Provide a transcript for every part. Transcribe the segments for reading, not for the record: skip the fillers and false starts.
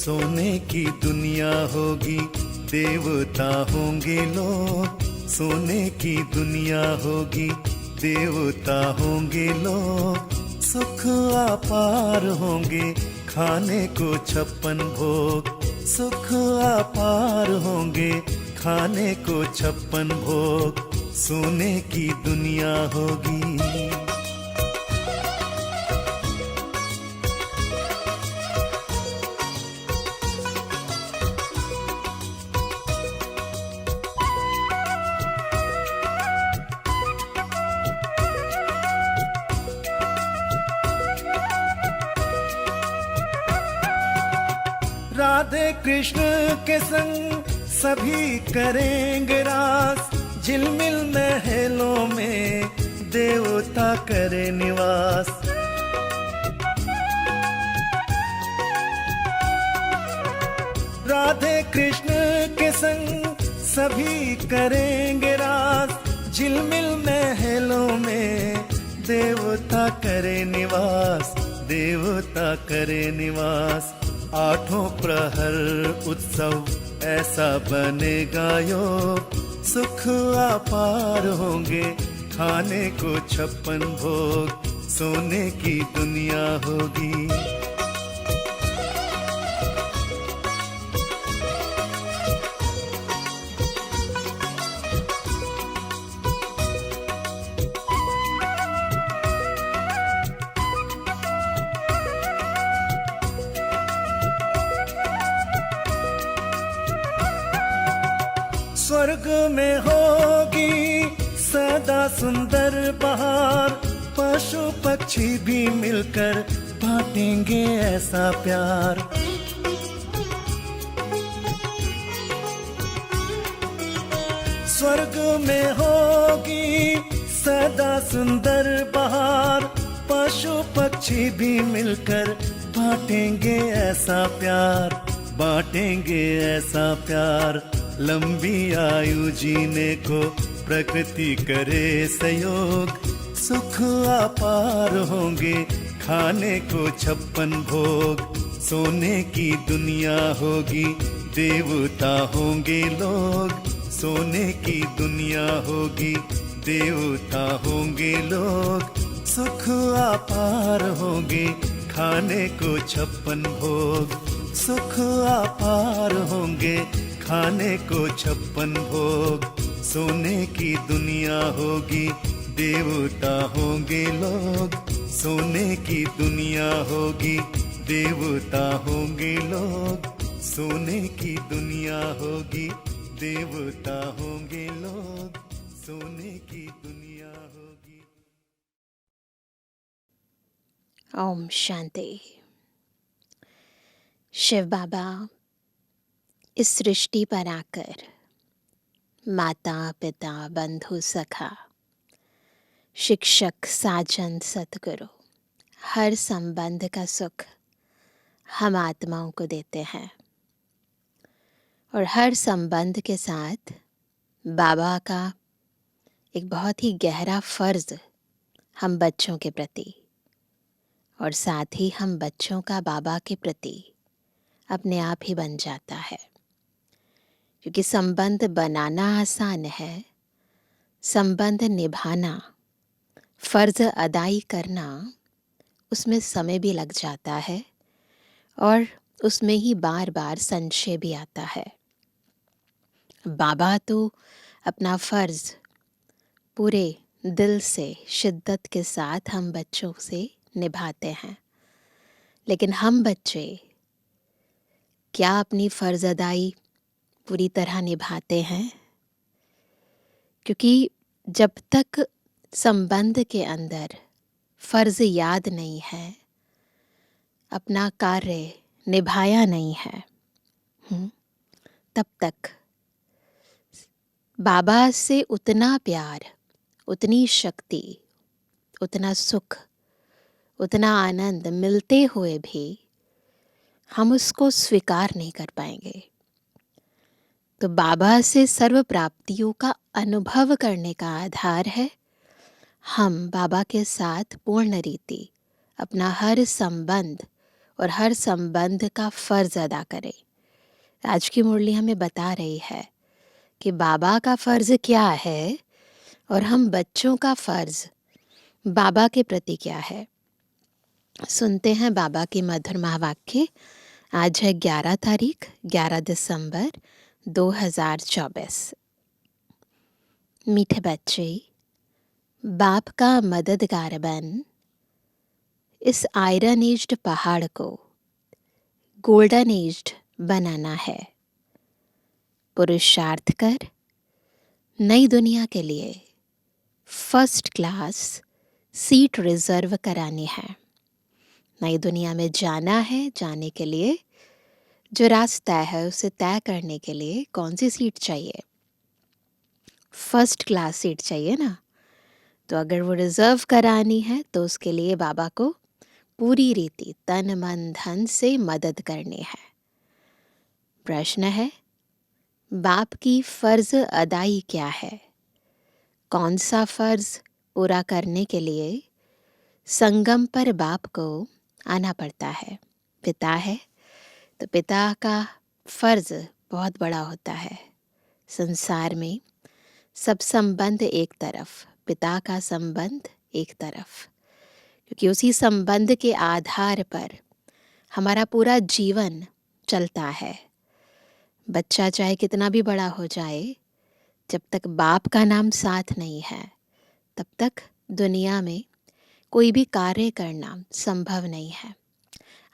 सोने की दुनिया होगी, देवता होंगे लोग। सोने की दुनिया होगी, देवता होंगे लोग। सुख अपार होंगे, खाने को 56 भोग। सुख अपार होंगे, खाने को 56 भोग। सोने की दुनिया होगी। राधे कृष्ण के संग सभी करेंगे रास। झिलमिल महलों में देवता करे निवास। राधे कृष्ण के संग सभी करेंगे रास। झिलमिल महलों में देवता करे निवास। देवता करे निवास। आठों प्रहर उत्सव ऐसा बनेगा योग। सुख अपार होंगे, खाने को 56 भोग। सोने की दुनिया होगी। स्वर्ग में होगी सदा सुंदर बहार। पशु पक्षी भी मिलकर बांटेंगे ऐसा प्यार। स्वर्ग में होगी सदा सुंदर बहार। पशु पक्षी भी मिलकर बांटेंगे ऐसा प्यार। बांटेंगे ऐसा प्यार। लंबी आयु जीने को प्रकृति करे सहयोग। सुख अपार होंगे, खाने को 56 भोग। सोने की दुनिया होगी, देवता होंगे लोग। सोने की दुनिया होगी, देवता होंगे लोग। सुख अपार होंगे, खाने को 56 भोग। सुख अपार होंगे, खाने को 56 भोग। सोने की दुनिया होगी, देवता होंगे लोग। सोने की दुनिया होगी, देवता होंगे लोग। सोने की दुनिया होगी, देवता होंगे लोग। सोने की दुनिया होगी। ओम शांति। शिव बाबा इस सृष्टि पर आकर माता पिता बंधु सखा शिक्षक साजन सतगुरु हर संबंध का सुख हम आत्माओं को देते हैं। और हर संबंध के साथ बाबा का एक बहुत ही गहरा फर्ज हम बच्चों के प्रति और साथ ही हम बच्चों का बाबा के प्रति अपने आप ही बन जाता है। क्योंकि संबंध बनाना आसान है, संबंध निभाना, फर्ज अदाई करना, उसमें समय भी लग जाता है और उसमें ही बार बार संशय भी आता है। बाबा तो अपना फर्ज पूरे दिल से शिद्दत के साथ हम बच्चों से निभाते हैं, लेकिन हम बच्चे क्या अपनी फर्ज अदाई पूरी तरह निभाते हैं? क्योंकि जब तक संबंध के अंदर फर्ज याद नहीं है, अपना कार्य निभाया नहीं है, तब तक बाबा से उतना प्यार, उतनी शक्ति, उतना सुख, उतना आनंद मिलते हुए भी हम उसको स्वीकार नहीं कर पाएंगे। तो बाबा से सर्व प्राप्तियों का अनुभव करने का आधार है हम बाबा के साथ पूर्ण रीति अपना हर संबंध और हर संबंध का फर्ज अदा करें। आज की मुरली हमें बता रही है कि बाबा का फर्ज क्या है और हम बच्चों का फर्ज बाबा के प्रति क्या है। सुनते हैं बाबा की मधुर महावाक्य। आज है 11 तारीख 11 दिसंबर 2024। मीठे बच्चे, बाप का मददगार बन इस आयरन एज्ड पहाड़ को गोल्डन एज्ड बनाना है। पुरुषार्थ कर नई दुनिया के लिए फर्स्ट क्लास सीट रिजर्व करानी है। नई दुनिया में जाना है, जाने के लिए जो रास्ता है उसे तय करने के लिए कौन सी सीट चाहिए? फर्स्ट क्लास सीट चाहिए ना। तो अगर वो रिजर्व करानी है तो उसके लिए बाबा को पूरी रीति तन मन धन से मदद करनी है। प्रश्न है, बाप की फर्ज अदाई क्या है? कौन सा फर्ज पूरा करने के लिए संगम पर बाप को आना पड़ता है? पिता है तो पिता का फर्ज बहुत बड़ा होता है। संसार में सब संबंध एक तरफ, पिता का संबंध एक तरफ, क्योंकि उसी संबंध के आधार पर हमारा पूरा जीवन चलता है। बच्चा चाहे कितना भी बड़ा हो जाए, जब तक बाप का नाम साथ नहीं है तब तक दुनिया में कोई भी कार्य करना संभव नहीं है।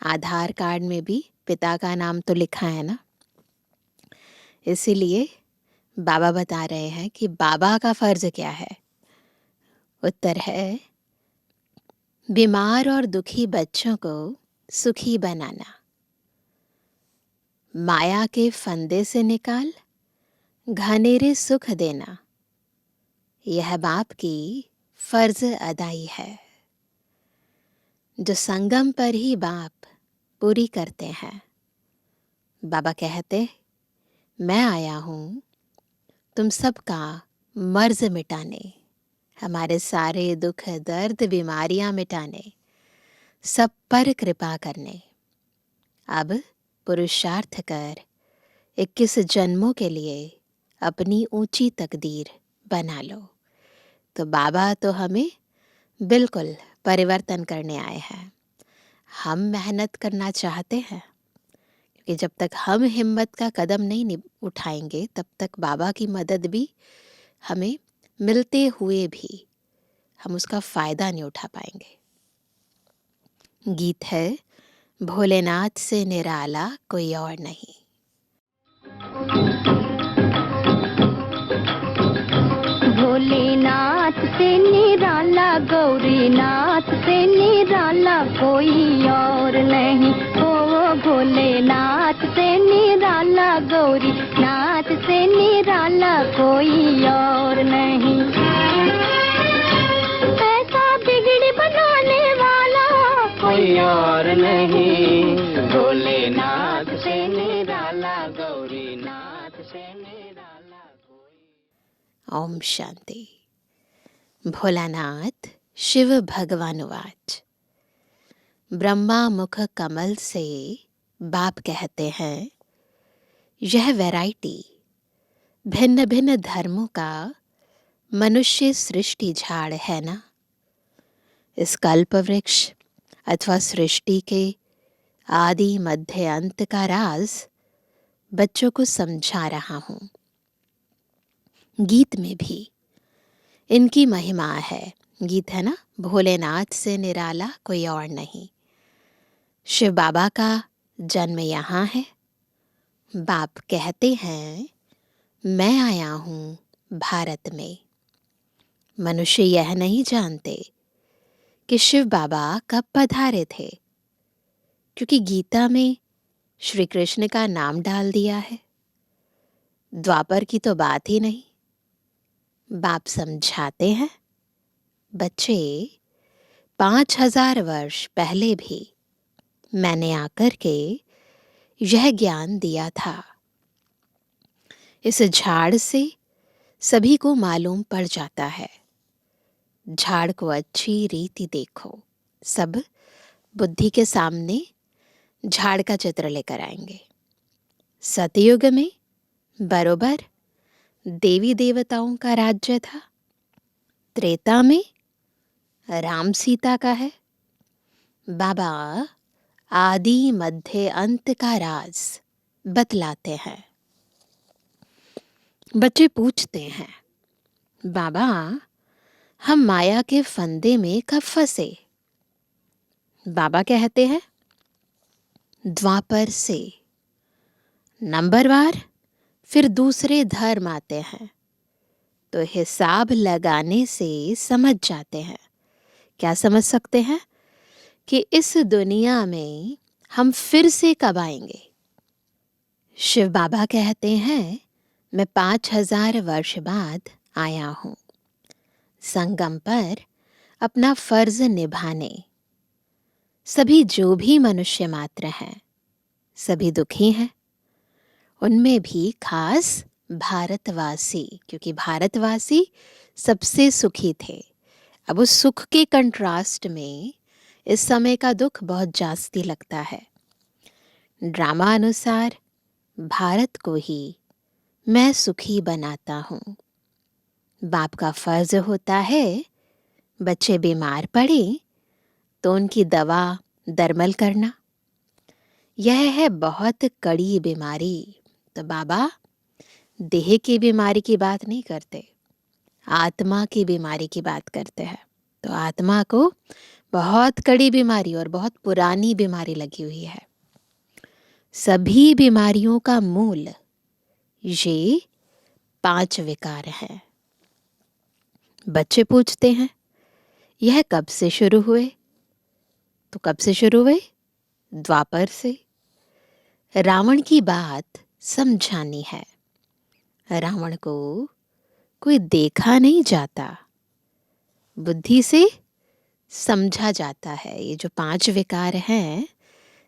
आधार कार्ड में भी पिता का नाम तो लिखा है ना। इसीलिए बाबा बता रहे हैं कि बाबा का फर्ज क्या है। उत्तर है, बीमार और दुखी बच्चों को सुखी बनाना, माया के फंदे से निकाल घनेरे सुख देना। यह बाप की फर्ज अदाई है जो संगम पर ही बाप पूरी करते हैं। बाबा कहते, मैं आया हूँ तुम सबका मर्ज मिटाने, हमारे सारे दुख दर्द बीमारियां मिटाने, सब पर कृपा करने। अब पुरुषार्थ कर 21 जन्मों के लिए अपनी ऊंची तकदीर बना लो। तो बाबा तो हमें बिल्कुल परिवर्तन करने आए हैं। हम मेहनत करना चाहते हैं, क्योंकि जब तक हम हिम्मत का कदम नहीं उठाएंगे तब तक बाबा की मदद भी हमें मिलते हुए भी हम उसका फ़ायदा नहीं उठा पाएंगे। गीत है, भोलेनाथ से निराला कोई और नहीं। भोलेनाथ से निराला, गौरीनाथ से निराला कोई और नहीं। ओ भोलेनाथ से निराला, गौरीनाथ से निराला कोई और नहीं। ऐसा बिगड़ी बनाने वाला कोई और नहीं। भोलेनाथ से निराला, गौरीनाथ से निराला कोई। ओम शांति। भोलानाथ शिव भगवानुवाच। ब्रह्मा मुख कमल से बाप कहते हैं, यह वैरायटी भिन्न भिन्न धर्मों का मनुष्य सृष्टि झाड़ है ना। इस कल्प वृक्ष अथवा सृष्टि के आदि मध्य अंत का राज बच्चों को समझा रहा हूँ। गीत में भी इनकी महिमा है। गीत है ना, भोलेनाथ से निराला कोई और नहीं। शिव बाबा का जन्म यहाँ है। बाप कहते हैं, मैं आया हूँ भारत में। मनुष्य यह नहीं जानते कि शिव बाबा कब पधारे थे, क्योंकि गीता में श्री कृष्ण का नाम डाल दिया है। द्वापर की तो बात ही नहीं। बाप समझाते हैं, बच्चे 5000 वर्ष पहले भी मैंने आकर के यह ज्ञान दिया था। इस झाड़ से सभी को मालूम पड़ जाता है। झाड़ को अच्छी रीति देखो, सब बुद्धि के सामने झाड़ का चित्र लेकर आएंगे। सतयुग में बरोबर देवी देवताओं का राज्य था। त्रेता में राम सीता का है। बाबा आदि मध्य अंत का राज बतलाते हैं। बच्चे पूछते हैं, बाबा हम माया के फंदे में कब फंसे? बाबा कहते हैं, द्वापर से। नंबरवार फिर दूसरे धर्म आते हैं, तो हिसाब लगाने से समझ जाते हैं। क्या समझ सकते हैं? कि इस दुनिया में हम फिर से कब आएंगे? शिव बाबा कहते हैं, मैं 5000 वर्ष बाद आया हूं संगम पर अपना फर्ज निभाने। सभी जो भी मनुष्य मात्र हैं, सभी दुखी हैं, उनमें भी खास भारतवासी, क्योंकि भारतवासी सबसे सुखी थे। अब उस सुख के कंट्रास्ट में इस समय का दुख बहुत जास्ती लगता है। ड्रामा अनुसार भारत को ही मैं सुखी बनाता हूँ। बाप का फर्ज होता है बच्चे बीमार पड़े तो उनकी दवा दरमल करना। यह है बहुत कड़ी बीमारी, तो बाबा देह की बीमारी की बात नहीं करते, आत्मा की बीमारी की बात करते हैं। तो आत्मा को बहुत कड़ी बीमारी और बहुत पुरानी बीमारी लगी हुई है। सभी बीमारियों का मूल ये 5 विकार हैं। बच्चे पूछते हैं, यह कब से शुरू हुए? तो कब से शुरू हुए? द्वापर से। रावण की बात समझानी है। रावण को कोई देखा नहीं जाता, बुद्धि से समझा जाता है। ये जो 5 विकार हैं,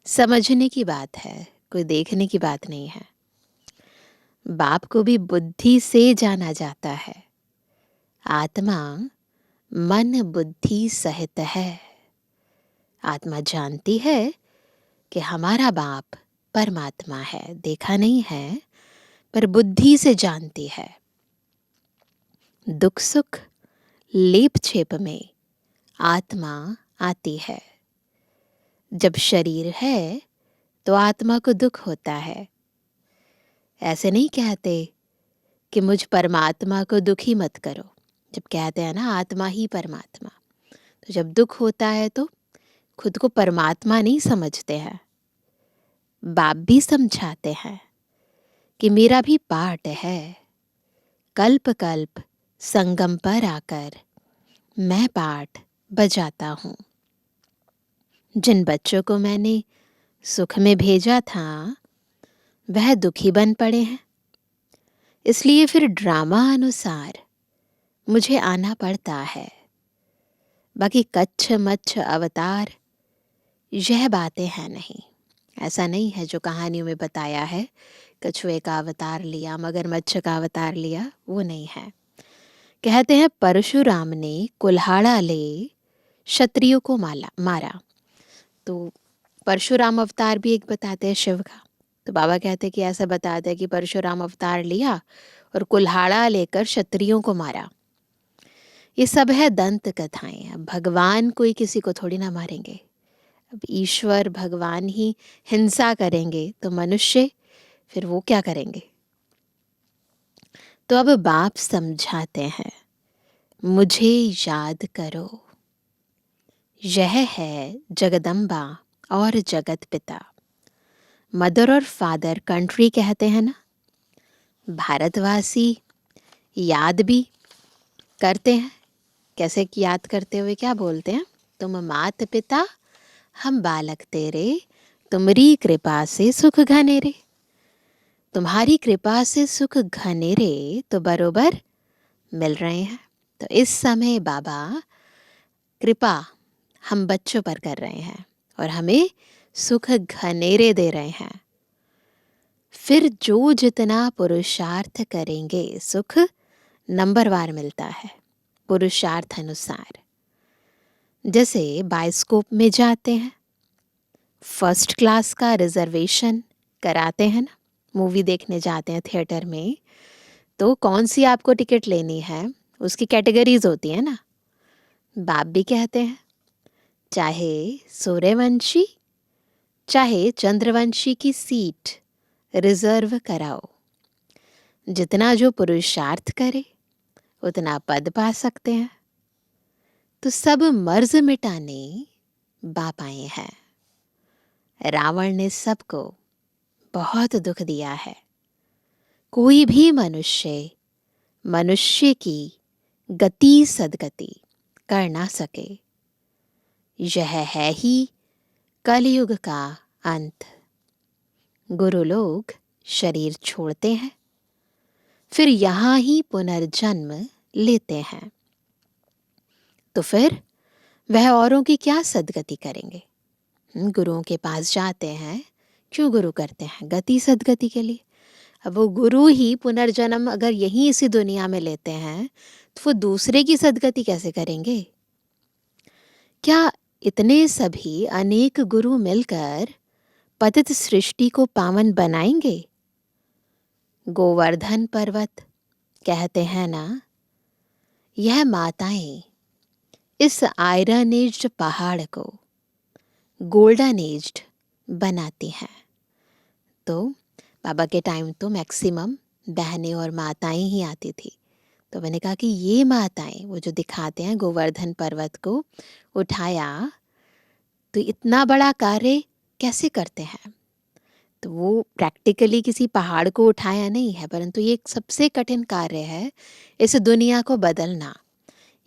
समझने की बात है, कोई देखने की बात नहीं है। बाप को भी बुद्धि से जाना जाता है। आत्मा मन बुद्धि सहित है। आत्मा जानती है कि हमारा बाप परमात्मा है, देखा नहीं है पर बुद्धि से जानती है। दुख सुख लेप छेप में आत्मा आती है। जब शरीर है तो आत्मा को दुख होता है। ऐसे नहीं कहते कि मुझ परमात्मा को दुखी मत करो। जब कहते हैं ना आत्मा ही परमात्मा, तो जब दुख होता है तो खुद को परमात्मा नहीं समझते हैं। बाप भी समझाते हैं कि मेरा भी पार्ट है। कल्प कल्प संगम पर आकर मैं पार्ट बजाता हूँ। जिन बच्चों को मैंने सुख में भेजा था वह दुखी बन पड़े हैं, इसलिए फिर ड्रामा अनुसार मुझे आना पड़ता है। बाकी कच्छ मच्छ अवतार यह बातें हैं नहीं। ऐसा नहीं है जो कहानियों में बताया है, कछुए का अवतार लिया, मगरमच्छ का अवतार लिया, वो नहीं है। कहते हैं परशुराम ने कुल्हाड़ा ले क्षत्रियों को मारा। तो परशुराम अवतार भी एक बताते हैं शिव का। तो बाबा कहते हैं कि ऐसा बताते हैं कि परशुराम अवतार लिया और कुल्हाड़ा लेकर क्षत्रियों को मारा। ये सब है दंत कथाएं। अब भगवान कोई किसी को थोड़ी ना मारेंगे। अब ईश्वर भगवान ही हिंसा करेंगे तो मनुष्य फिर वो क्या करेंगे? तो अब बाप समझाते हैं, मुझे याद करो। यह है जगदम्बा और जगत पिता। मदर और फादर कंट्री कहते हैं ना। भारतवासी याद भी करते हैं। कैसे याद करते हुए क्या बोलते हैं? तुम मात पिता हम बालक तेरे, तुमरी कृपा से सुख घनेरे। तुम्हारी कृपा से सुख घनेरे तो बरोबर मिल रहे हैं। तो इस समय बाबा कृपा हम बच्चों पर कर रहे हैं और हमें सुख घनेरे दे रहे हैं। फिर जो जितना पुरुषार्थ करेंगे सुख नंबरवार मिलता है, पुरुषार्थ अनुसार। जैसे बायोस्कोप में जाते हैं, फर्स्ट क्लास का रिजर्वेशन कराते हैं ना, मूवी देखने जाते हैं थिएटर में, तो कौन सी आपको टिकट लेनी है उसकी कैटेगरीज होती है ना। बाप भी कहते हैं चाहे सूर्यवंशी चाहे चंद्रवंशी की सीट रिजर्व कराओ, जितना जो पुरुषार्थ करे उतना पद पा सकते हैं। तो सब मर्ज मिटाने बाप आए हैं। रावण ने सबको बहुत दुख दिया है। कोई भी मनुष्य मनुष्य की गति सदगति कर ना सके। यह है ही कलयुग का अंत। गुरु लोग शरीर छोड़ते हैं, फिर यहाँ ही पुनर्जन्म लेते हैं, तो फिर वह औरों की क्या सदगति करेंगे। गुरुओं के पास जाते हैं, क्यों गुरु करते हैं? गति सदगति के लिए। अब वो गुरु ही पुनर्जन्म अगर यहीं इसी दुनिया में लेते हैं, तो वो दूसरे की सदगति कैसे करेंगे? क्या इतने सभी अनेक गुरु मिलकर पतित सृष्टि को पावन बनाएंगे? गोवर्धन पर्वत कहते हैं ना, यह माताएं इस आयरन एज्ड पहाड़ को गोल्डन एज्ड बनाती हैं। तो बाबा के टाइम तो मैक्सिमम बहनें और माताएं ही आती थी। तो मैंने कहा कि ये माताएं, वो जो दिखाते हैं गोवर्धन पर्वत को उठाया, तो इतना बड़ा कार्य कैसे करते हैं? तो वो प्रैक्टिकली किसी पहाड़ को उठाया नहीं है, परंतु ये एक सबसे कठिन कार्य है, इस दुनिया को बदलना।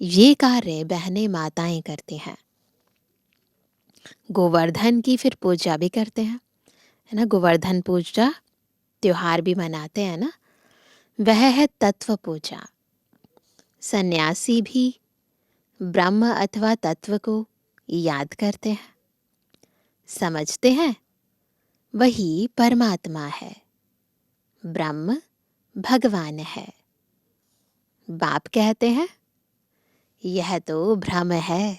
ये कार्य बहनें माताएं करती हैं। गोवर्धन की फिर पूजा भी करते हैं, है ना। गोवर्धन पूजा त्योहार भी मनाते हैं ना, वह है तत्व पूजा। सन्यासी भी ब्रह्म अथवा तत्व को याद करते हैं, समझते हैं वही परमात्मा है, ब्रह्म भगवान है। बाप कहते हैं यह तो भ्रम है।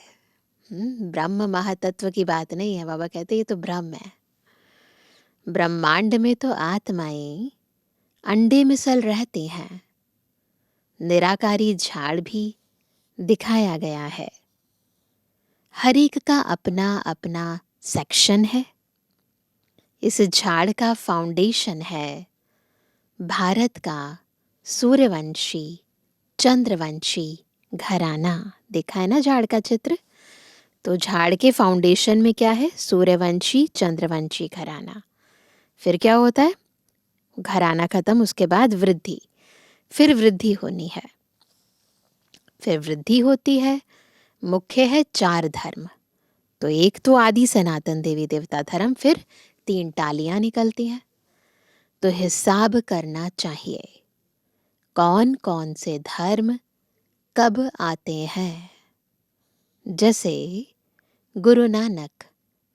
ब्रह्म महातत्व की बात नहीं है। बाबा कहते हैं ये तो भ्रम है। ब्रह्मांड में तो आत्माएं अंडे मिसल रहती हैं। निराकारी झाड़ भी दिखाया गया है। हर एक का अपना अपना सेक्शन है। इस झाड़ का फाउंडेशन है भारत का सूर्यवंशी चंद्रवंशी घराना। देखा है ना झाड़ का चित्र? तो झाड़ के फाउंडेशन में क्या है? सूर्यवंशी चंद्रवंशी घराना। फिर क्या होता है? घराना खत्म, उसके बाद वृद्धि, फिर वृद्धि होनी है, फिर वृद्धि होती है। मुख्य है 4 धर्म। तो एक तो आदि सनातन देवी देवता धर्म, फिर 3 टालियां निकलती हैं। तो हिसाब करना चाहिए कौन कौन से धर्म कब आते हैं। जैसे गुरु नानक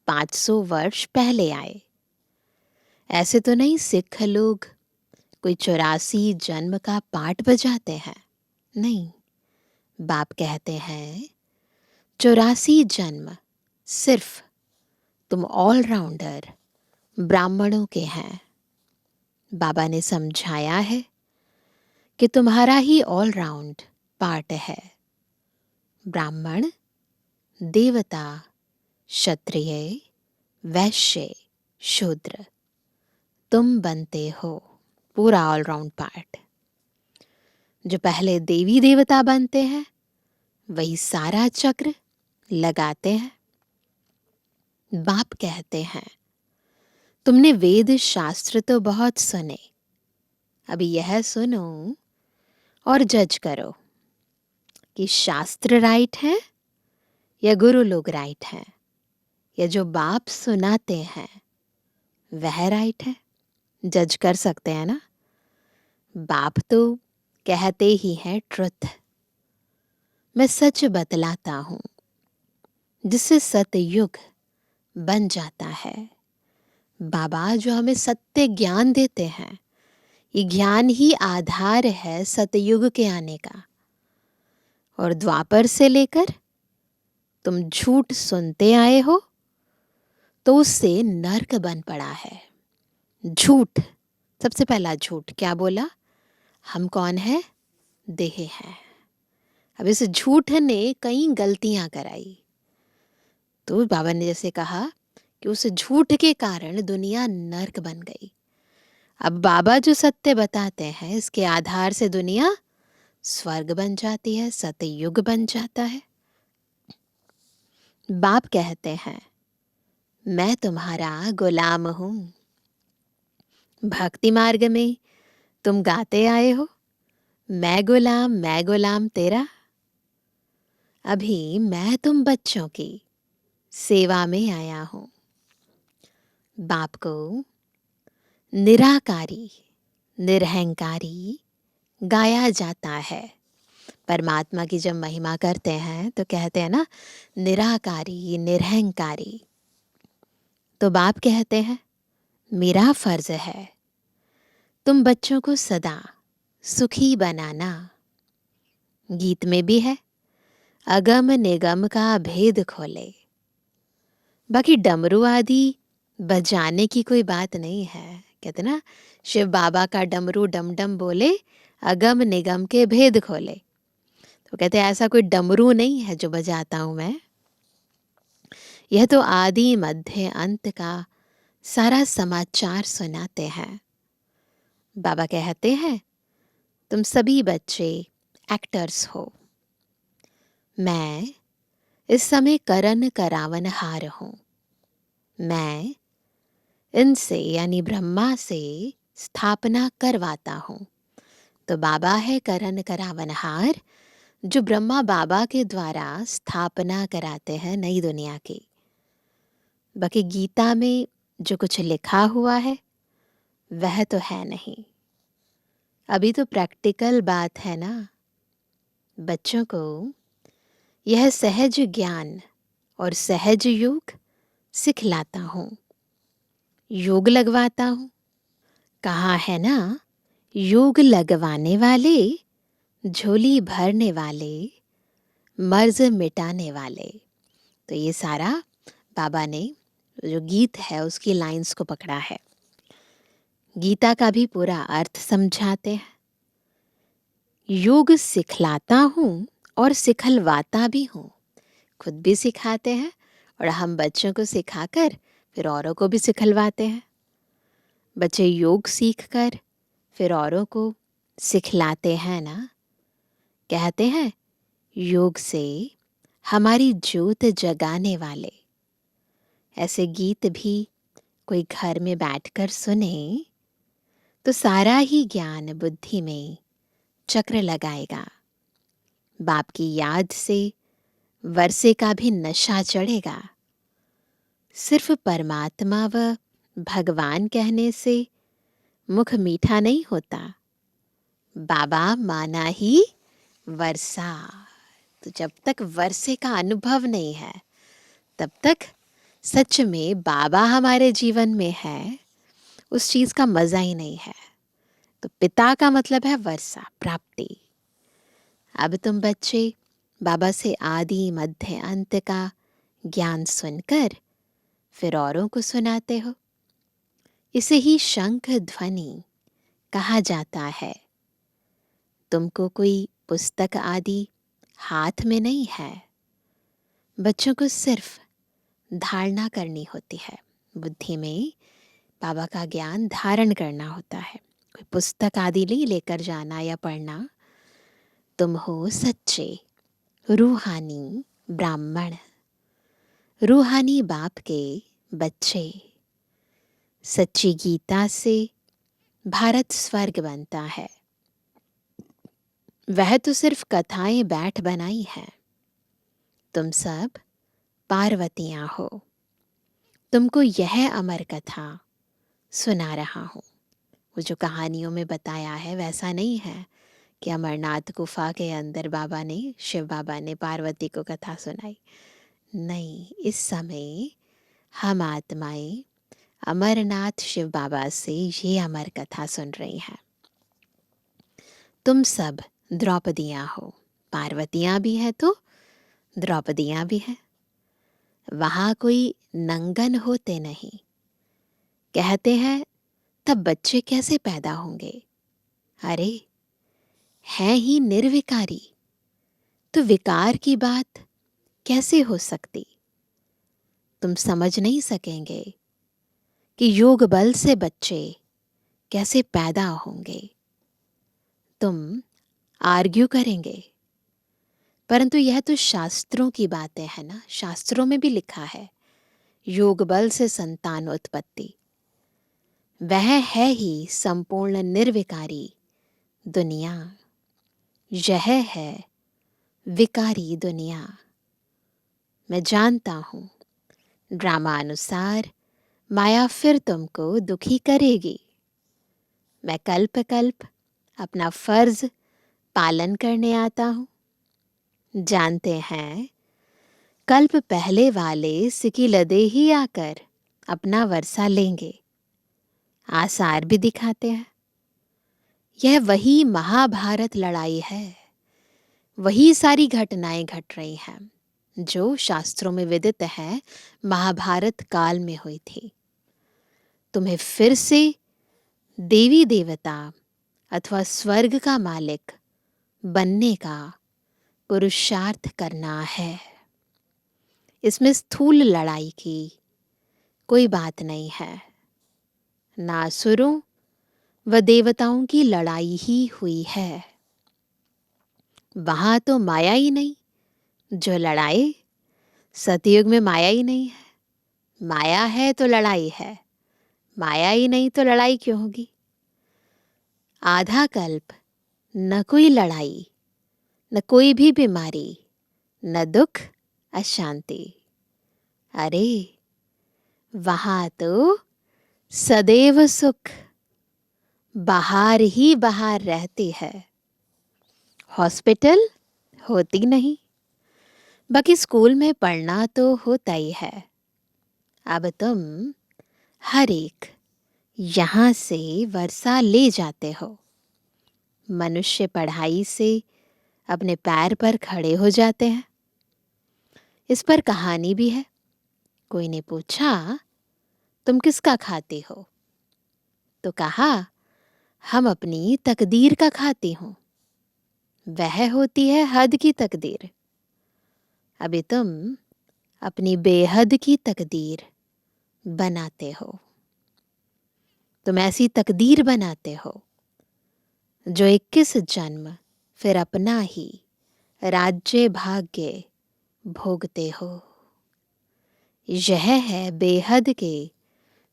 500 वर्ष पहले आए। ऐसे तो नहीं सिख लोग कोई 84 जन्म का पाठ बजाते हैं, नहीं। बाप कहते हैं 84 जन्म सिर्फ तुम ऑलराउंडर ब्राह्मणों के हैं। बाबा ने समझाया है कि तुम्हारा ही ऑलराउंड पार्ट है। ब्राह्मण, देवता, क्षत्रिय, वैश्य, शूद्र, तुम बनते हो पूरा ऑलराउंड पार्ट। जो पहले देवी देवता बनते हैं वही सारा चक्र लगाते हैं। बाप कहते हैं तुमने वेद शास्त्र तो बहुत सुने, अभी यह सुनो और जज करो कि शास्त्र राइट है या गुरु लोग राइट हैं, या जो बाप सुनाते हैं वह राइट है। जज कर सकते हैं ना। बाप तो कहते ही हैं ट्रुथ, मैं सच बतलाता हूँ, जिससे सतयुग बन जाता है। बाबा जो हमें सत्य ज्ञान देते हैं, ये ज्ञान ही आधार है सतयुग के आने का। और द्वापर से लेकर तुम झूठ सुनते आए हो, तो उससे नर्क बन पड़ा है। झूठ, सबसे पहला झूठ क्या बोला? हम कौन है? देह हैं। अब इस झूठ ने कई गलतियां कराई। तो बाबा ने जैसे कहा कि उस झूठ के कारण दुनिया नर्क बन गई। अब बाबा जो सत्य बताते हैं इसके आधार से दुनिया स्वर्ग बन जाती है, सतयुग बन जाता है। बाप कहते हैं मैं तुम्हारा गुलाम हूं। भक्ति मार्ग में तुम गाते आए हो मैं गुलाम तेरा। अभी मैं तुम बच्चों की सेवा में आया हूं। बाप को निराकारी, निरहंकारी गाया जाता है। परमात्मा की जब महिमा करते हैं तो कहते हैं ना, निराकारी निरहंकारी। तो बाप कहते हैं मेरा फर्ज है तुम बच्चों को सदा सुखी बनाना। गीत में भी है अगम निगम का भेद खोले। बाकी डमरू आदि बजाने की कोई बात नहीं है। कहते ना, शिव बाबा का डमरू डम डम बोले, अगम निगम के भेद खोले। तो कहते ऐसा कोई डमरू नहीं है जो बजाता हूं मैं। यह तो आदि मध्य अंत का सारा समाचार सुनाते हैं। बाबा कहते हैं तुम सभी बच्चे एक्टर्स हो। मैं इस समय करन करावनहार हूं। मैं इनसे यानी ब्रह्मा से स्थापना करवाता हूं। तो बाबा है करन करावनहार, जो ब्रह्मा बाबा के द्वारा स्थापना कराते हैं नई दुनिया की। बाकी गीता में जो कुछ लिखा हुआ है वह तो है नहीं। अभी तो प्रैक्टिकल बात है ना। बच्चों को यह सहज ज्ञान और सहज योग सिखलाता हूं, योग लगवाता हूं। कहा है ना, योग लगवाने वाले झोली भरने वाले मर्ज मिटाने वाले। तो ये सारा बाबा ने जो गीत है उसकी लाइंस को पकड़ा है। गीता का भी पूरा अर्थ समझाते हैं। योग सिखलाता हूं और सिखलवाता भी हूं। खुद भी सिखाते हैं और हम बच्चों को सिखाकर फिर औरों को भी सिखलवाते हैं। बच्चे योग सीखकर फिर औरों को सिखलाते हैं ना। कहते हैं योग से हमारी ज्योत जगाने वाले। ऐसे गीत भी कोई घर में बैठकर सुने तो सारा ही ज्ञान बुद्धि में चक्र लगाएगा। बाप की याद से वर्षे का भी नशा चढ़ेगा। सिर्फ परमात्मा व भगवान कहने से मुख मीठा नहीं होता। बाबा माना ही वर्षा। तो जब तक वर्षे का अनुभव नहीं है तब तक सच में बाबा हमारे जीवन में है उस चीज का मजा ही नहीं है। तो पिता का मतलब है वर्षा, प्राप्ति। अब तुम बच्चे बाबा से आदि मध्य अंत का ज्ञान सुनकर फिर औरों को सुनाते हो। इसे ही शंख ध्वनि कहा जाता है। तुमको कोई पुस्तक आदि हाथ में नहीं है। बच्चों को सिर्फ धारणा करनी होती है। बुद्धि में बाबा का ज्ञान धारण करना होता है। कोई पुस्तक आदि नहीं लेकर जाना या पढ़ना। तुम हो सच्चे रूहानी ब्राह्मण, रूहानी बाप के बच्चे। सच्ची गीता से भारत स्वर्ग बनता है। वह तो सिर्फ कथाएं बैठ बनाई हैं। तुम सब पार्वतियां हो। तुमको यह अमर कथा सुना रहा हूं। वो जो कहानियों में बताया है वैसा नहीं है कि अमरनाथ गुफा के अंदर बाबा ने, शिव बाबा ने पार्वती को कथा सुनाई। नहीं, इस समय हम आत्माएं अमरनाथ शिव बाबा से ये अमर कथा सुन रही हैं। तुम सब द्रौपदियां हो। पार्वतियां भी हैं तो द्रौपदियां भी हैं। वहाँ कोई नंगन होते नहीं। कहते हैं तब बच्चे कैसे पैदा होंगे? अरे हैं ही निर्विकारी, तो विकार की बात कैसे हो सकती? तुम समझ नहीं सकेंगे कि योग बल से बच्चे कैसे पैदा होंगे। तुम आर्ग्यू करेंगे, परंतु यह तो शास्त्रों की बातें है ना। शास्त्रों में भी लिखा है योग बल से संतान उत्पत्ति। वह है ही संपूर्ण निर्विकारी दुनिया। यह है विकारी दुनिया। मैं जानता हूं ड्रामा अनुसार माया फिर तुमको दुखी करेगी। मैं कल्प कल्प अपना फर्ज पालन करने आता हूं। जानते हैं कल्प पहले वाले सिकी लदे ही आकर अपना वर्षा लेंगे। आसार भी दिखाते हैं। यह वही महाभारत लड़ाई है। वही सारी घटनाएं घट रही हैं जो शास्त्रों में विदित है महाभारत काल में हुई थी। तुम्हें फिर से देवी देवता अथवा स्वर्ग का मालिक बनने का पुरुषार्थ करना है। इसमें स्थूल लड़ाई की कोई बात नहीं है। ना असुरों व देवताओं की लड़ाई ही हुई है। वहां तो माया ही नहीं जो लड़ाए। सतयुग में माया ही नहीं है। माया है तो लड़ाई है, माया ही नहीं तो लड़ाई क्यों होगी? आधा कल्प न कोई लड़ाई, न कोई भी बीमारी, न दुख अशांति। अरे वहां तो सदैव सुख बाहर ही बाहर रहती है। हॉस्पिटल होती नहीं। बाकी स्कूल में पढ़ना तो होता ही है। अब तुम हर एक यहां से वर्षा ले जाते हो। मनुष्य पढ़ाई से अपने पैर पर खड़े हो जाते हैं। इस पर कहानी भी है। कोई ने पूछा तुम किसका खाते हो? तो कहा हम अपनी तकदीर का खाती हूं। वह होती है हद की तकदीर। अभी तुम अपनी बेहद की तकदीर बनाते हो। तुम ऐसी तकदीर बनाते हो जो 21 जन्म फिर अपना ही राज्य भाग्य भोगते हो। यह है बेहद के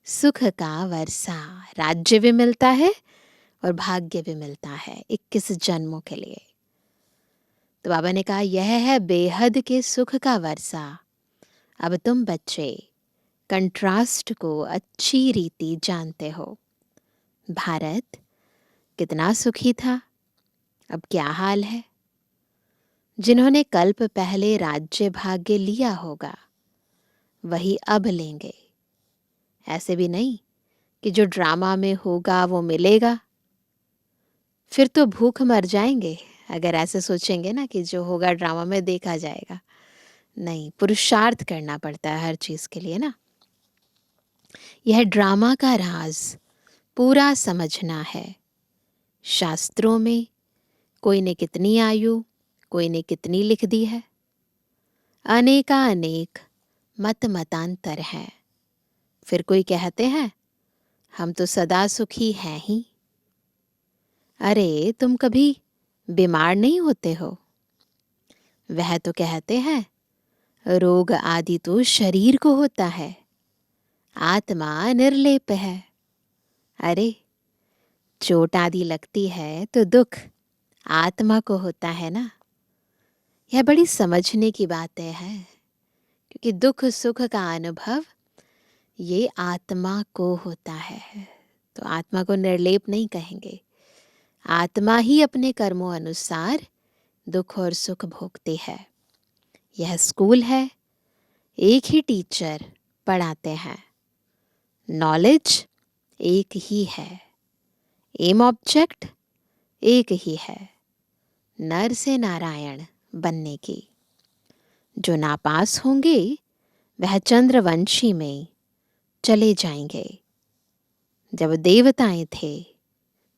सुख का वर्षा। राज्य भी मिलता है और भाग्य भी मिलता है 21 जन्मों के लिए। तो बाबा ने कहा यह है बेहद के सुख का वर्षा। अब तुम बच्चे कंट्रास्ट को अच्छी रीति जानते हो। भारत कितना सुखी था, अब क्या हाल है? जिन्होंने कल्प पहले राज्य भाग्य लिया होगा वही अब लेंगे। ऐसे भी नहीं कि जो ड्रामा में होगा वो मिलेगा। फिर तो भूख मर जाएंगे अगर ऐसे सोचेंगे ना कि जो होगा ड्रामा में देखा जाएगा। नहीं, पुरुषार्थ करना पड़ता है हर चीज के लिए ना। यह ड्रामा का राज पूरा समझना है। शास्त्रों में कोई ने कितनी आयु, कोई ने कितनी लिख दी है। अनेक मत मतांतर हैं। फिर कोई कहते हैं हम तो सदा सुखी हैं ही। अरे तुम कभी बीमार नहीं होते हो? वह तो कहते हैं रोग आदि तो शरीर को होता है, आत्मा निर्लेप है। अरे चोट आदि लगती है तो दुख आत्मा को होता है ना। यह बड़ी समझने की बातें हैं, क्योंकि दुख सुख का अनुभव ये आत्मा को होता है। तो आत्मा को निर्लेप नहीं कहेंगे। आत्मा ही अपने कर्मों अनुसार दुख और सुख भोगती है। यह स्कूल है, एक ही टीचर पढ़ाते हैं। नॉलेज एक ही है, एम ऑब्जेक्ट एक ही है, नर से नारायण बनने की। जो नापास होंगे वह चंद्रवंशी में चले जाएंगे। जब देवताएं थे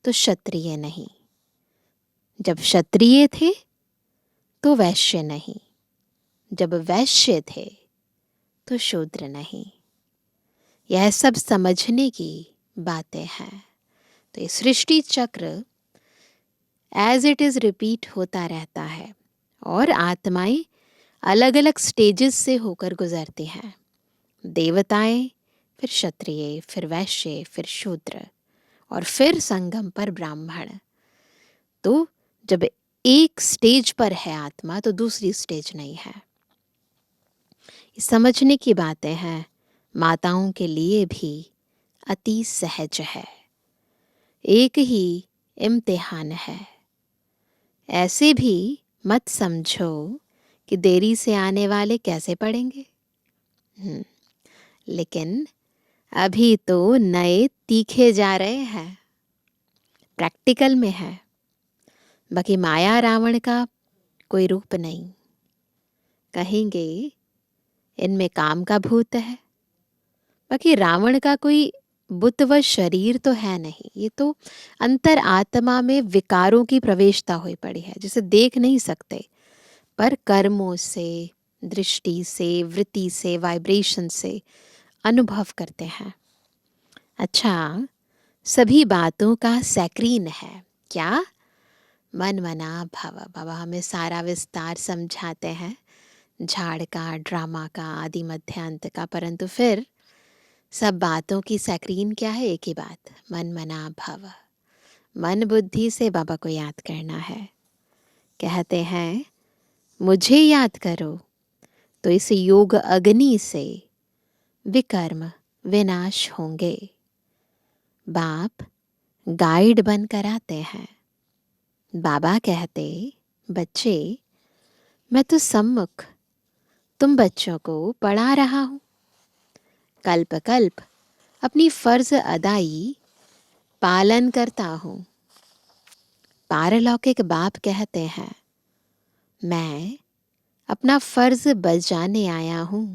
तो क्षत्रिय नहीं, जब क्षत्रिय थे तो वैश्य नहीं, जब वैश्य थे तो शूद्र नहीं। यह सब समझने की बातें हैं। तो ये सृष्टि चक्र एज इट इज रिपीट होता रहता है और आत्माएं अलग अलग स्टेजेस से होकर गुजरती हैं। देवताएं, फिर क्षत्रिय, फिर वैश्य, फिर शूद्र और फिर संगम पर ब्राह्मण। तो जब एक स्टेज पर है आत्मा तो दूसरी स्टेज नहीं है। ये समझने की बातें हैं, माताओं के लिए भी अति सहज है। एक ही इम्तिहान है। ऐसे भी मत समझो कि देरी से आने वाले कैसे पढ़ेंगे। लेकिन अभी तो नए तीखे जा रहे हैं, प्रैक्टिकल में है। बाकी माया रावण का कोई रूप नहीं। कहेंगे इनमें काम का भूत है। बाकी रावण का कोई बुत व शरीर तो है नहीं। ये तो अंतर आत्मा में विकारों की प्रवेशता हुई पड़ी है, जिसे देख नहीं सकते, पर कर्मों से, दृष्टि से, वृत्ति से, वाइब्रेशन से अनुभव करते हैं। अच्छा, सभी बातों का सैक्रीन है क्या? मन मना भव। बाबा हमें सारा विस्तार समझाते हैं, झाड़ का, ड्रामा का, आदि मध्यांत का, परंतु फिर सब बातों की सैक्रीन क्या है? एक ही बात, मन मना भव। मन बुद्धि से बाबा को याद करना है। कहते हैं मुझे याद करो तो इस योग अग्नि से विकर्म विनाश होंगे। बाप गाइड बनकर आते हैं। बाबा कहते, बच्चे मैं तो सम्मुख तुम बच्चों को पढ़ा रहा हूं। कल्प कल्प अपनी फर्ज अदाई पालन करता हूं। पारलौकिक बाप कहते हैं, मैं अपना फर्ज बजाने आया हूं।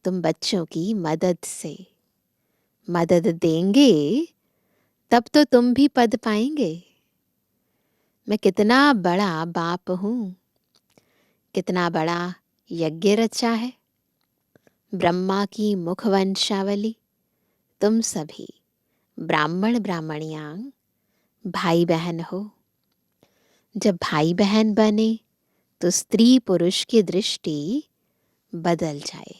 तुम बच्चों की मदद से। मदद देंगे तब तो तुम भी पद पाएंगे। मैं कितना बड़ा बाप हूं, कितना बड़ा यज्ञ रचा है। ब्रह्मा की मुखवंशावली। तुम सभी ब्राह्मण ब्राह्मणियां भाई बहन हो। जब भाई बहन बने तो स्त्री पुरुष की दृष्टि बदल जाए।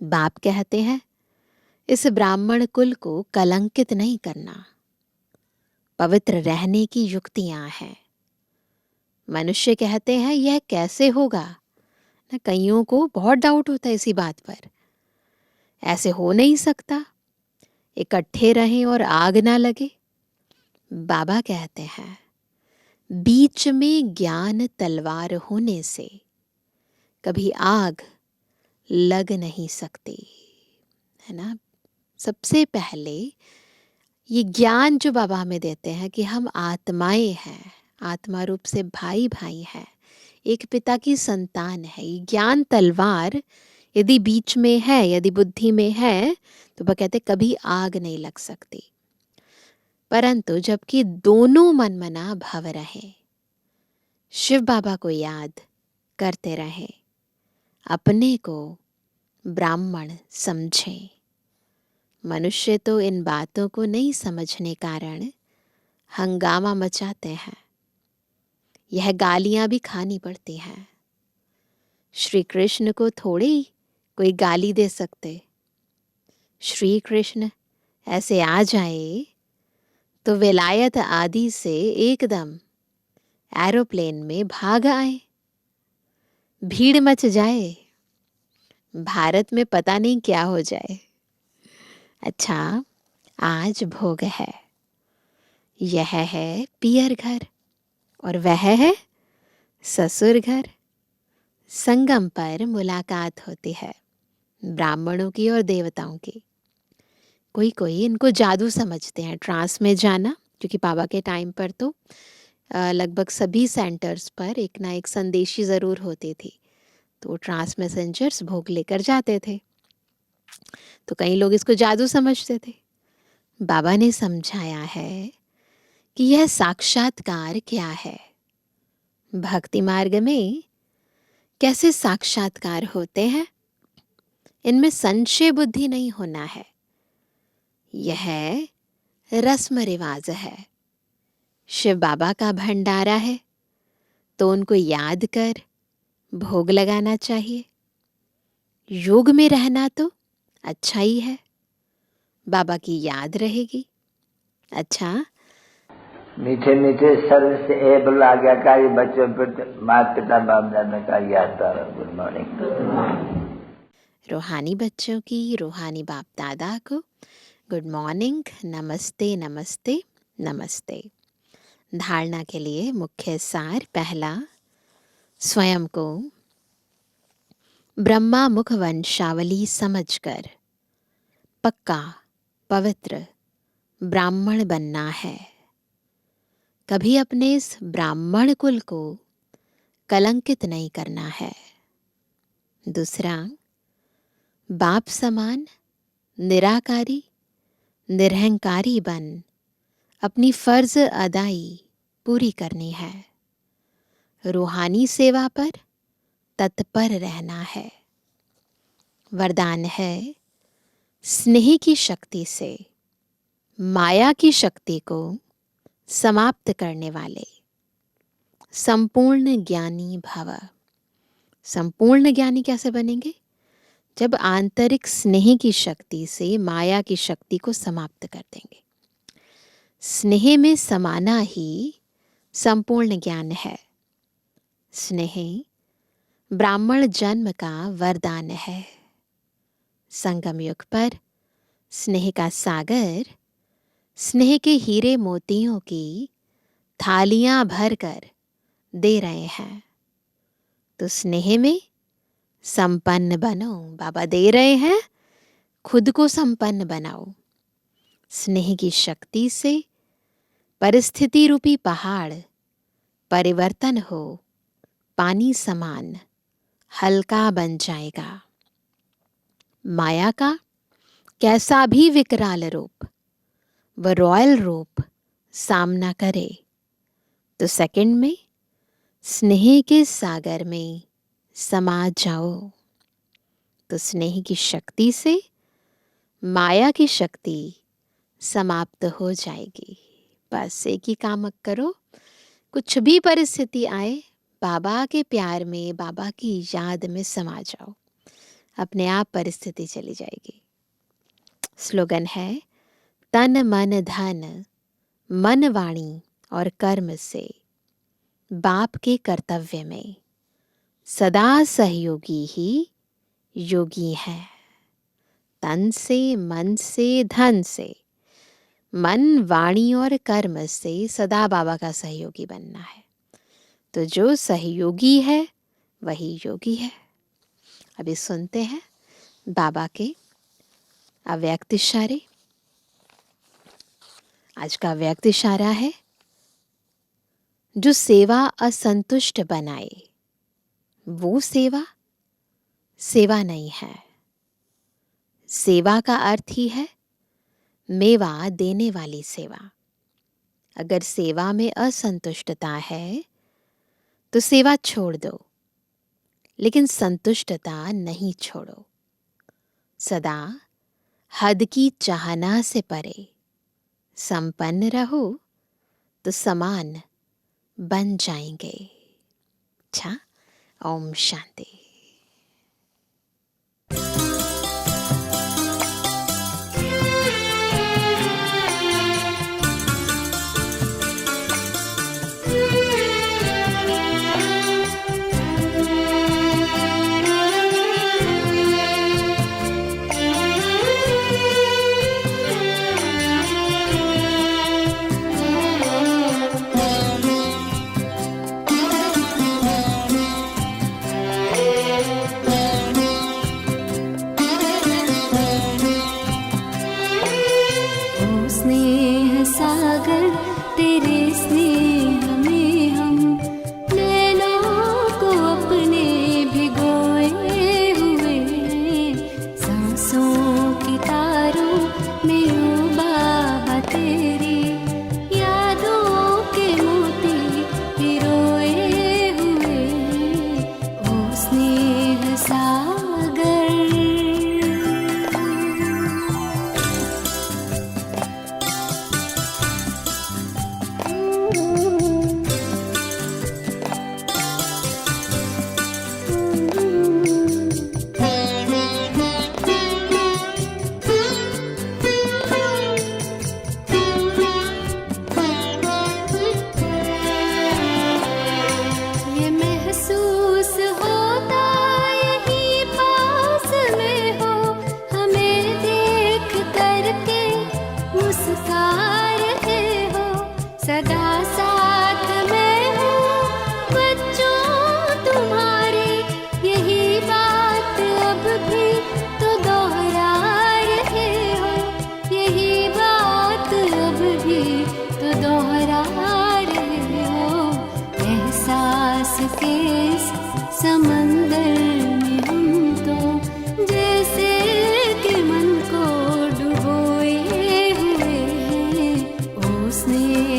बाप कहते हैं इस ब्राह्मण कुल को कलंकित नहीं करना। पवित्र रहने की युक्तियां हैं। मनुष्य कहते हैं यह कैसे होगा ना, कईयों को बहुत डाउट होता है इसी बात पर। ऐसे हो नहीं सकता, इकट्ठे रहें और आग ना लगे। बाबा कहते हैं बीच में ज्ञान तलवार होने से कभी आग लग नहीं सकती, है ना। सबसे पहले ये ज्ञान जो बाबा हमें देते हैं कि हम आत्माएं हैं, आत्मा रूप से भाई भाई हैं, एक पिता की संतान है। ये ज्ञान तलवार यदि बीच में है, यदि बुद्धि में है, तो वह कहते कभी आग नहीं लग सकती। परंतु जबकि दोनों मनमना भव रहे, शिव बाबा को याद करते रहे, अपने को ब्राह्मण समझें। मनुष्य तो इन बातों को नहीं समझने कारण हंगामा मचाते हैं। यह गालियां भी खानी पड़ती हैं। श्री कृष्ण को थोड़ी कोई गाली दे सकते। श्री कृष्ण ऐसे आ जाए तो विलायत आदि से एकदम एरोप्लेन में भाग आए, भीड़ मच जाए, भारत में पता नहीं क्या हो जाए। अच्छा, आज भोग है, यह है पियर घर और वह है ससुर घर। संगम पर मुलाकात होती है ब्राह्मणों की और देवताओं की। कोई कोई इनको जादू समझते हैं, ट्रांस में जाना, क्योंकि बाबा के टाइम पर तो लगभग सभी सेंटर्स पर एक ना एक संदेशी ज़रूर होती थी। तो वो ट्रांस मैसेंजर्स भोग लेकर जाते थे। तो कई लोग इसको जादू समझते थे। बाबा ने समझाया है कि यह साक्षात्कार क्या है, भक्ति मार्ग में कैसे साक्षात्कार होते हैं, इनमें संशय बुद्धि नहीं होना है। यह रस्म रिवाज है। शिव बाबा का भंडारा है तो उनको याद कर भोग लगाना चाहिए। योग में रहना तो अच्छा ही है, बाबा की याद रहेगी। अच्छा, मीठे मीठे स्वर से एबल आज्ञाकारी बच्चों पर माता पिता बाप दादा का याद तारा। Good morning. रूहानी बच्चों की रूहानी बाप दादा को गुड मॉर्निंग, नमस्ते नमस्ते नमस्ते। धारणा के लिए मुख्य सार। पहला, स्वयं को ब्रह्मा मुख वंशावली समझकर पक्का पवित्र ब्राह्मण बनना है। कभी अपने इस ब्राह्मण कुल को कलंकित नहीं करना है। दूसरा, बाप समान निराकारी निरहंकारी बन अपनी फर्ज अदाई पूरी करनी है। रूहानी सेवा पर तत्पर रहना है। वरदान है, स्नेह की शक्ति से माया की शक्ति को समाप्त करने वाले संपूर्ण ज्ञानी भव। संपूर्ण ज्ञानी कैसे बनेंगे? जब आंतरिक स्नेह की शक्ति से माया की शक्ति को समाप्त कर देंगे। स्नेह में समाना ही संपूर्ण ज्ञान है। स्नेह ब्राह्मण जन्म का वरदान है। संगम युग पर स्नेह का सागर स्नेह के हीरे मोतियों की थालियां भरकर दे रहे हैं। तो स्नेह में संपन्न बनो। बाबा दे रहे हैं, खुद को संपन्न बनाओ। स्नेह की शक्ति से परिस्थिति रूपी पहाड़ परिवर्तन हो पानी समान हल्का बन जाएगा। माया का कैसा भी विकराल रूप व रॉयल रूप सामना करे तो सेकंड में स्नेह के सागर में समा जाओ। तो स्नेह की शक्ति से माया की शक्ति समाप्त हो जाएगी। बस एक ही काम करो, कुछ भी परिस्थिति आए बाबा के प्यार में, बाबा की याद में समा जाओ, अपने आप परिस्थिति चली जाएगी। स्लोगन है, तन मन धन मन वाणी और कर्म से बाप के कर्तव्य में सदा सहयोगी ही योगी है। तन से, मन से, धन से, मन वाणी और कर्म से सदा बाबा का सहयोगी बनना है। तो जो सहयोगी है वही योगी है। अभी सुनते हैं बाबा के अव्यक्त इशारे। आज का अव्यक्त इशारा है, जो सेवा असंतुष्ट बनाए वो सेवा सेवा नहीं है। सेवा का अर्थ ही है मेवा देने वाली सेवा। अगर सेवा में असंतुष्टता है तो सेवा छोड़ दो, लेकिन संतुष्टता नहीं छोड़ो। सदा हद की चाहना से परे संपन्न रहो तो समान बन जाएंगे। अच्छा, ओम शांति। तेरे स्नेह में हम नैनों को अपने भिगोए। तो दोहरा रहे हो एहसास के इस समंदर में हम तो जैसे कि मन को डुबोए हुए ओस ने